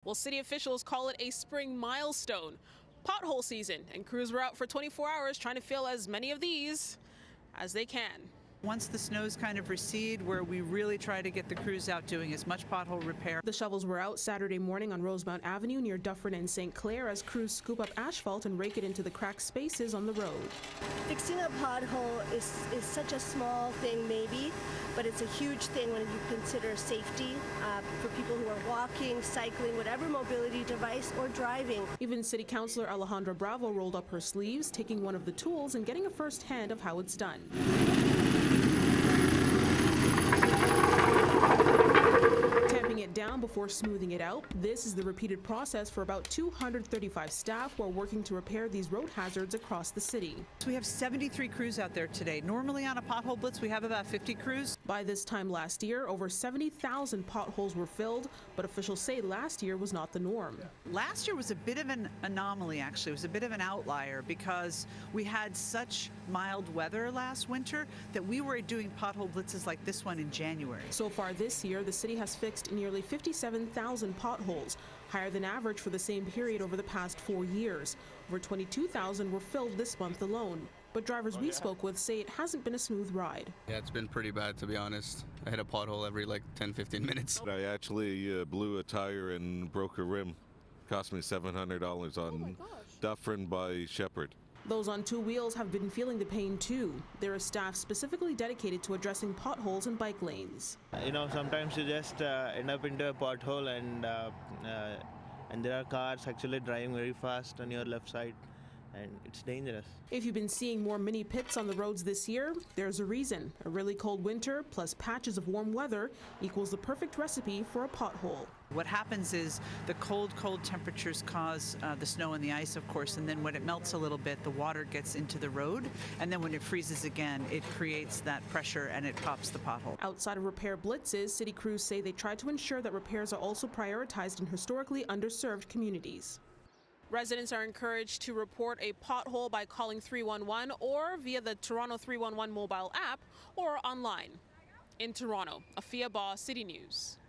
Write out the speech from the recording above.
Well, city officials call it a spring milestone, pothole season, and crews were out for 24 hours trying to fill as many of these as they can. Once the snows kind of recede, where we really try to get the crews out doing as much pothole repair. The shovels were out Saturday morning on Rosemount Avenue near Dufferin and St. Clair as crews scoop up asphalt and rake it into the cracked spaces on the road. Fixing a pothole is such a small thing maybe, but it's a huge thing when you consider safety for people who are walking, cycling, whatever mobility device, or driving. Even City Councillor Alejandra Bravo rolled up her sleeves, taking one of the tools and getting a first hand of how it's done. Tamping it down before smoothing it out. This is the repeated process for about 235 staff who are working to repair these road hazards across the city. We have 73 crews out there today. Normally on a pothole blitz, we have about 50 crews. By this time last year, over 70,000 potholes were filled, but officials say last year was not the norm. Last year was a bit of an anomaly, actually. It was a bit of an outlier because we had such mild weather last winter that we were doing pothole blitzes like this one in January. So far this year, the city has fixed nearly 57,000 potholes, higher than average for the same period over the past 4 years. Over 22,000 were filled this month alone. But drivers we spoke with say it hasn't been a smooth ride. Yeah, it's been pretty bad, to be honest. I hit a pothole every 10-15 minutes. I actually blew a tire and broke a rim. Cost me $700 on Dufferin by Shepherd. Those on two wheels have been feeling the pain too. There is staff specifically dedicated to addressing potholes and bike lanes. Sometimes you just end up into a pothole and there are cars actually driving very fast on your left side. And it's dangerous. If you've been seeing more mini pits on the roads this year, there's a reason. A really cold winter plus patches of warm weather equals the perfect recipe for a pothole. What happens is the cold temperatures cause the snow and the ice, of course, and then when it melts a little bit, the water gets into the road, and then when it freezes again, it creates that pressure and it pops the pothole. Outside of repair blitzes, city crews say they try to ensure that repairs are also prioritized in historically underserved communities. Residents are encouraged to report a pothole by calling 311 or via the Toronto 311 mobile app or online. In Toronto, Afua Baah, City News.